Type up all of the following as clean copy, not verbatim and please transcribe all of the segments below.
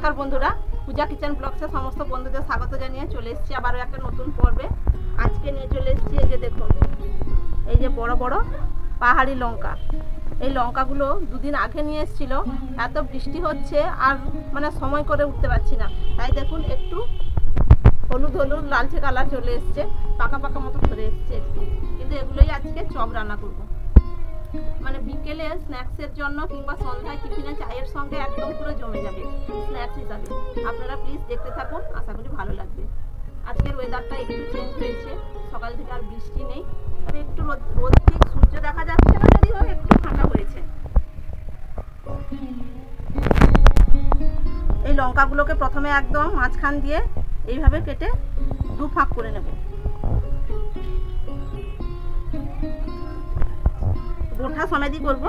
নমস্কার বন্ধুরা, পূজা কিচেন ব্লগসে সমস্ত বন্ধুদের স্বাগত জানিয়ে চলে এসেছি আবারও একটা নতুন পর্বে। আজকে নিয়ে চলে এসেছি এই যে দেখুন, এই যে বড় বড় পাহাড়ি লঙ্কা। এই লঙ্কাগুলো দুদিন আগে নিয়ে এসেছিল, এত বৃষ্টি হচ্ছে আর মানে সময় করে উঠতে পারছি না, তাই দেখুন একটু হলুদ হলুদ লালচে কালার চলে এসছে, পাকা পাকা মতো ধরে এসছে একটু। কিন্তু এগুলোই আজকে চপ রান্না করবো, মানে বিকেলে স্ন্যাক্সের জন্য কিংবা সন্ধ্যায় টিফিনে চায়ের সঙ্গে একদম পুরো জমে যাবে স্ন্যাক্স হিসাবে। আপনারা প্লিজ দেখতে থাকুন, আশা করি ভালো লাগবে। আজকের ওয়েদারটা একটু চেঞ্জ হয়েছে, সকাল থেকে আর বৃষ্টি নেই, তবে একটু রোদ ঠিক সূর্য দেখা যাচ্ছে না, যদিও একটু ফাঁকা হয়েছে। এই লঙ্কাগুলোকে প্রথমে একদম মাঝখান দিয়ে এইভাবে কেটে দু ফাঁক করে নেব। বোঠা সমেতই করব।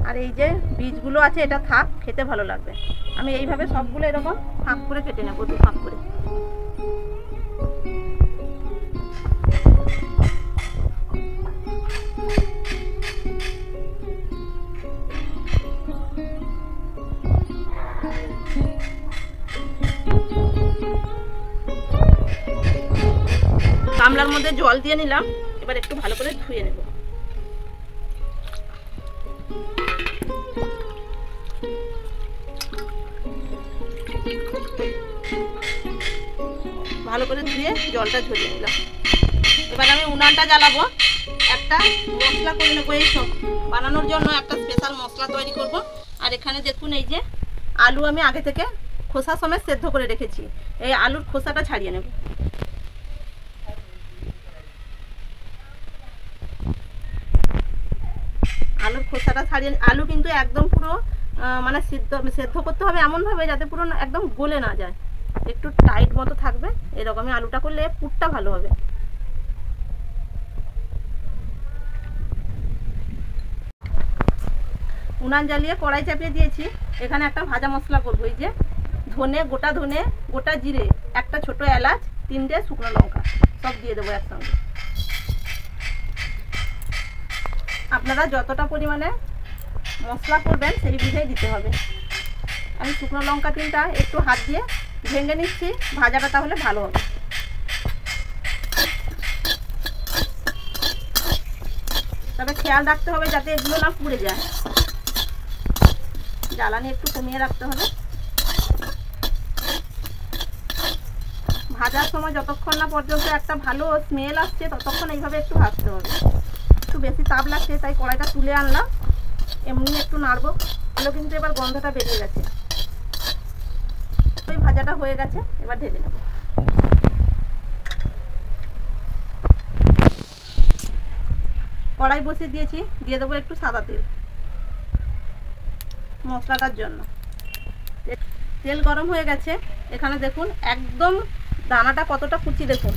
আর এই যে বীজগুলো আছে এটা থাক, খেতে ভালো লাগবে। আমি এইভাবে সবগুলো এরকম ফাঁক করে কেটে নেব, দু ফাঁক করে। গামলার মধ্যে জল দিয়ে নিলাম, এবার একটু ভালো করে ধুয়ে নেব। ভালো করে ধুয়ে জলটা ঝরিয়ে নিলাম। এবার আমি উনানটা জ্বালাবো, একটা মশলা করে নেবো। এই সব বানানোর জন্য একটা স্পেশাল মশলা তৈরি করব। আর এখানে দেখুন, এই যে আলু আমি আগে থেকে খোসা সমেত সেদ্ধ করে রেখেছি, এই আলুর খোসাটা ছাড়িয়ে নেব। আলুর খোসাটা ছাড়িয়ে, আলু কিন্তু একদম পুরো মানে সেদ্ধ করতে হবে এমনভাবে যাতে পুরো একদম গলে না যায়, একটু টাইট মতো থাকবে। এরকমই আলুটা করলে পুরটা ভালো হবে। উনান জ্বালিয়ে কড়াই চাপিয়ে দিয়েছি। এখানে একটা ভাজা মশলা করবো। এই যে ধনে, গোটা জিরে, একটা ছোট এলাচ, 3টে শুকনো লঙ্কা, সব দিয়ে দেবো একসঙ্গে। আপনারা যতটা পরিমাণে মশলা করবেন সেই বুঝেই দিতে হবে। আমি শুকনো লঙ্কা 3টা একটু হাত দিয়ে ভেঙে নিচ্ছি, ভাজাটা তাহলে ভালো হবে। তবে খেয়াল রাখতে হবে যাতে এগুলো না পুড়ে যায়, জ্বালানি একটু কমিয়ে রাখতে হবে। ভাজার সময় যতক্ষণ না পর্যন্ত একটা ভালো স্মেল আসছে ততক্ষণ এইভাবে একটু ভাজতে হবে। একটু বেশি তাপ লাগছে তাই কড়াইটা তুলে আনলাম, এমনি একটু নাড়বো। ভালো, কিন্তু এবার গন্ধটা বেরিয়ে গেছে। ওই ভাজাটা হয়ে গেছে, এবার ঢেলে নেব। কড়াই বসিয়ে দিয়েছি, দিয়ে দেবো একটু সাদা তেল মশলাটার জন্য। তেল গরম হয়ে গেছে। এখানে দেখুন একদম দানাটা কতটা কুচি, দেখুন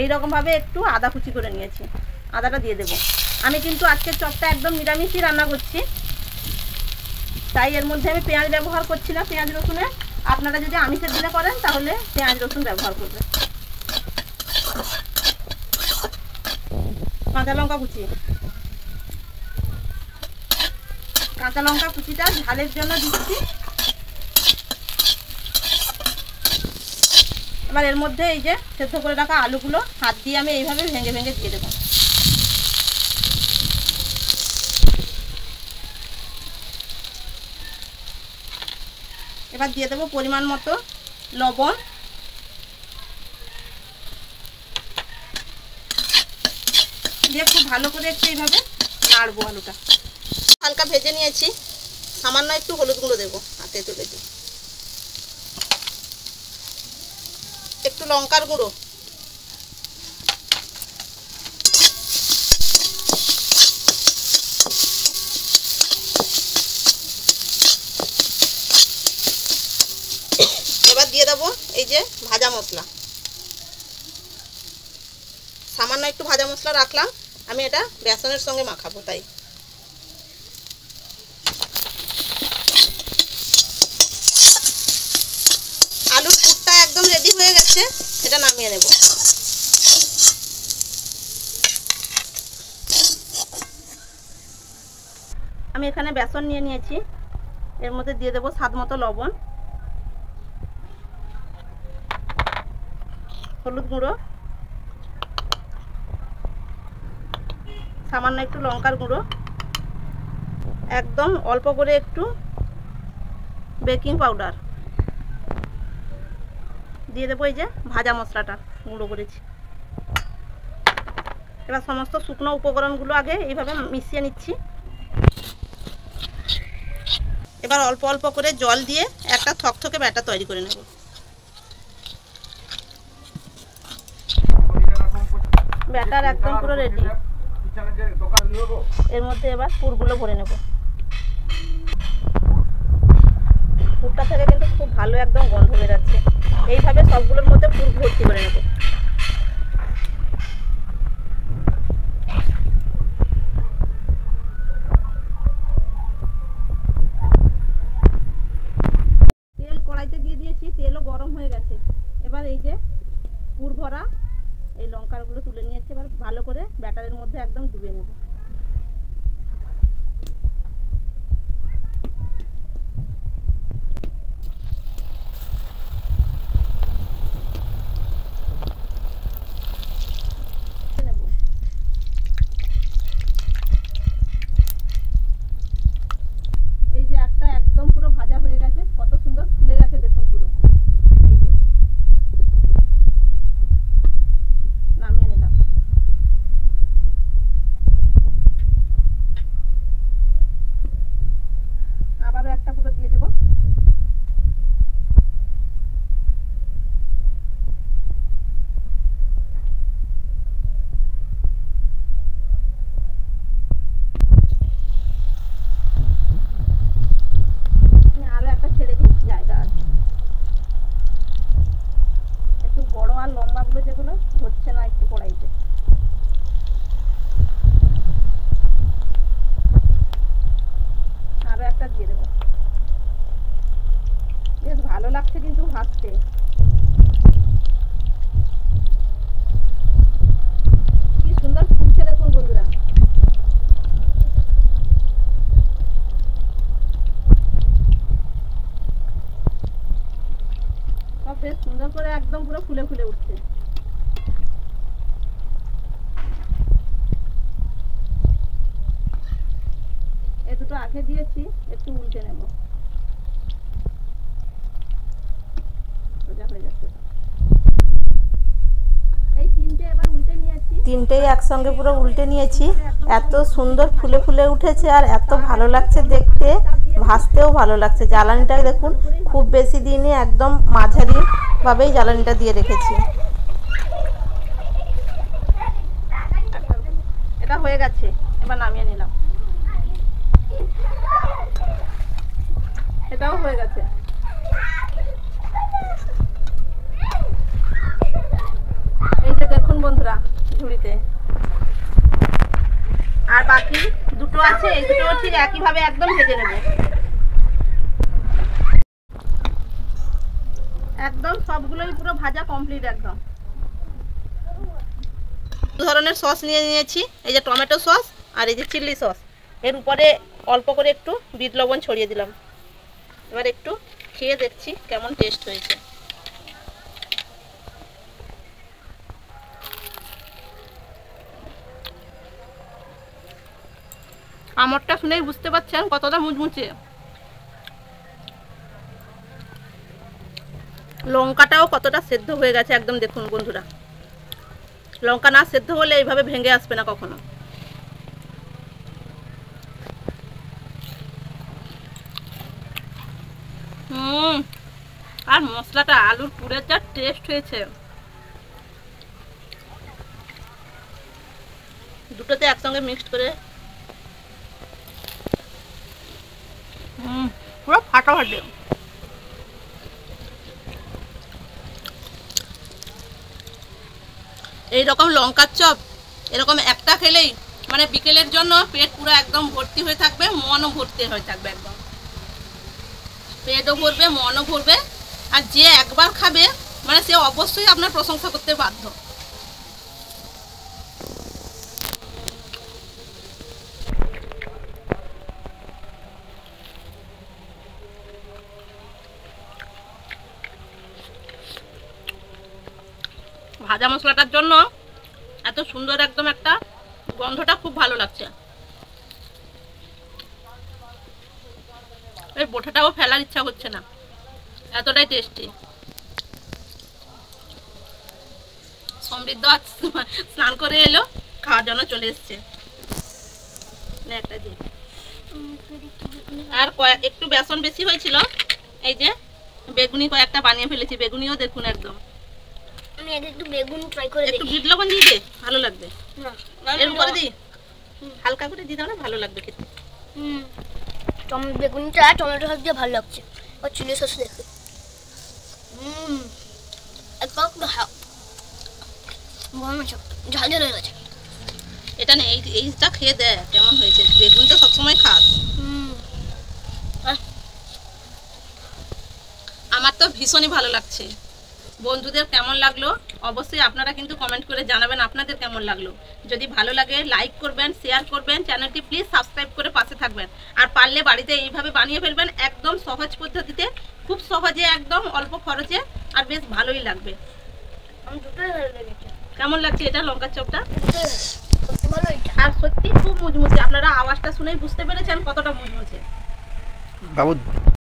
এই রকমভাবে একটু আদা কুচি করে নিয়েছি, আদাটা দিয়ে দেবো। আমি কিন্তু আজকে চপটা একদম নিরামিষই রান্না করছি, তাই এর মধ্যে আমি পেঁয়াজ ব্যবহার করছি না, পেঁয়াজ রসুনের। আপনারা যদি আমিষের দিনে করেন তাহলে পেঁয়াজ রসুন ব্যবহার করবেন। কাঁচা লঙ্কা কুচি, কাঁচা লঙ্কা কুচিটা ঝালের জন্য দিচ্ছি। এবার এর মধ্যে এই যে সেদ্ধ করে রাখা আলুগুলো হাত দিয়ে আমি এইভাবে ভেঙে ভেঙে দিয়ে দেবো। এবার দিয়ে দেবো পরিমাণ মতো লবণ, দিয়ে খুব ভালো করে একটু এইভাবে নাড়বো। আলুটা হালকা ভেজে নিয়েছি, সামান্য একটু হলুদ গুঁড়ো দেবো, হাতে তুলে দিই, একটু লঙ্কার গুঁড়ো, এবার দিয়ে দেবো এই যে ভাজা মশলা। সামান্য একটু ভাজা মশলা রাখলাম, আমি এটা বেসনের সঙ্গে মাখাবো, তাই গেছে, এটা নামিয়ে নেব। আমি এখানে বেসন নিয়ে নিয়েছি, এর মধ্যে দিয়ে দেবো স্বাদ মতো লবণ, হলুদ গুঁড়ো, সামান্য একটু লঙ্কার গুঁড়ো, একদম অল্প করে একটু বেকিং পাউডার দিয়ে দেবো। এই যে ভাজা মশলাটা গুঁড়ো করেছি। এবার সমস্ত শুকনো উপকরণগুলো আগে এইভাবে মিশিয়ে নিচ্ছি। এবার অল্প অল্প করে জল দিয়ে একটা থকথকে ব্যাটার তৈরি করে নেব। ব্যাটার একদম পুরো রেডি। এর মধ্যে এবার পুরগুলো ভরে নেব। পুরটা থেকে কিন্তু খুব ভালো একদম গন্ধ বেরোচ্ছে। এইভাবে সবগুলোর মধ্যে পুর ভর্তি করে নেব। তেল কড়াইতে দিয়ে দিয়েছি, তেলও গরম হয়ে গেছে। এবার এই যে পুর ভরা এই লঙ্কাগুলো তুলে নিয়েছি, এবার ভালো করে ব্যাটারের মধ্যে একদম ডুবিয়ে নেব। এই যে একটা একদম পুরো ভাজা হয়ে গেছে, কত সুন্দর ফুলে গেছে দেখুন পুরো। এই যে নামিয়ে নিলাম। আবারও একটা পুরো দিয়ে দেবো। আরো একটা ছেড়ে দিই, জায়গা আছে। একটু বড় আর লম্বা গুলো যেগুলো হচ্ছে না একটু কড়াইতে। আরো একটা দিয়ে দেবো। বেশ ভালো লাগছে কিন্তু ভাজতে। কি সুন্দর ফুলছে দেখুন বন্ধুরা। সব বেশ সুন্দর করে একদম পুরো ফুলে ফুলে উঠছে। এই দুটো আগে দিয়েছি, একটু উল্টে নেব। সোজা হয়ে যাচ্ছে। এই তিনটে এবার উল্টে নিয়েছি, তিনটেই একসঙ্গে পুরো উল্টে নিয়েছি। এত সুন্দর ফুলে ফুলে উঠেছে আর এত ভালো লাগছে দেখতে, ভাজতেও ভালো লাগছে। জ্বালানিটা দেখুন খুব বেশি দিইনি, একদম মাঝারি ভাবেই জ্বালানিটা দিয়ে রেখেছি। এটা হয়ে গেছে, এবার নামিয়ে নিলাম। এটাও হয়ে গেছে। এই যে দেখুন বন্ধুরা ঝুড়িতে, আর বাকি দুটো আছে, এই দুটো ঠিক একইভাবে একদম ভেজে নেব। একদম সবগুলোই পুরো ভাজা কমপ্লিট একদম। দু ধরনের সস নিয়ে নিয়েছি, এই যে টমেটো সস আর এই যে চিলি সস। এর উপরে অল্প করে একটু বিট লবণ ছড়িয়ে দিলাম। এবার একটু খেয়ে দেখছি কেমন টেস্ট হয়েছে। আমড়টা শুনেই বুঝতে পারছেন কতটা মুচমুচে। লঙ্কাটাও কতটা সেদ্ধ হয়ে গেছে একদম দেখুন বন্ধুরা। লঙ্কা না সেদ্ধ হলে এইভাবে ভেঙে আসবে না কখনো। আর মশলাটা আলুর পুরের যা টেস্ট হয়েছে, দুটোতে একসঙ্গে মিক্সড করে পুরো ফাটাফাটি। এইরকম লঙ্কার চপ এরকম একটা খেলেই মানে বিকেলের জন্য পেট পুরো একদম ভর্তি হয়ে থাকবে, মনও ভর্তি হয়ে থাকবে, একদম পেটও ভরবে মনও ভরবে। আর যে একবার খাবে মানে সে অবশ্যই আপনার প্রশংসা করতে বাধ্য। ভাজা মশলাটার জন্য এত সুন্দর একদম একটা গন্ধটা খুব ভালো লাগছে। এই বোঁটাটাও ফেলার ইচ্ছা হচ্ছে না, এতটাই টেস্টি। সমৃদ্ধ স্নান করে এলো, খাওয়ার জন্য চলে এসছে। একটা দিয়ে আর একটু বেসন বেশি হয়েছিল, এই যে বেগুনি কয়েকটা বানিয়ে ফেলেছি। বেগুনিও দেখুন একদম। আমি আগে একটু বেগুন ট্রাই করে একটু বিট লবণ দিয়ে দে, ভালো লাগবে। এর উপরে দি, হালকা করে দিয়ে দাও না, ভালো লাগবে খেতে। বেগুনটা টমেটো সস দিয়ে ভালো লাগছে, আর চিলি সস দেখে একদম ঝাল ঝাল হয়ে গেছে। এটা না, এইটা খেয়ে দে কেমন হয়েছে। বেগুন তো সবসময় খাস। আমার তো ভীষণই ভালো লাগছে। বন্ধুদের কেমন লাগলো অবশ্যই আপনারা কিন্তু কমেন্ট করে জানাবেন আপনাদের কেমন লাগলো। যদি ভালো লাগে লাইক করবেন, শেয়ার করবেন, চ্যানেলটি প্লিজ সাবস্ক্রাইব করে পাশে থাকবেন। আর পারলে বাড়িতে এইভাবে বানিয়ে ফেলবেন, একদম সহজ পদ্ধতিতে, খুব সহজে, একদম অল্প খরচে, আর বেশ ভালোই লাগবে। কেমন লাগছে এটা লঙ্কার চপটা? আর সত্যি খুব মুচমুচে। আপনারা আওয়াজটা শুনেই বুঝতে পেরেছেন কতটা মুচমুচে। বাবু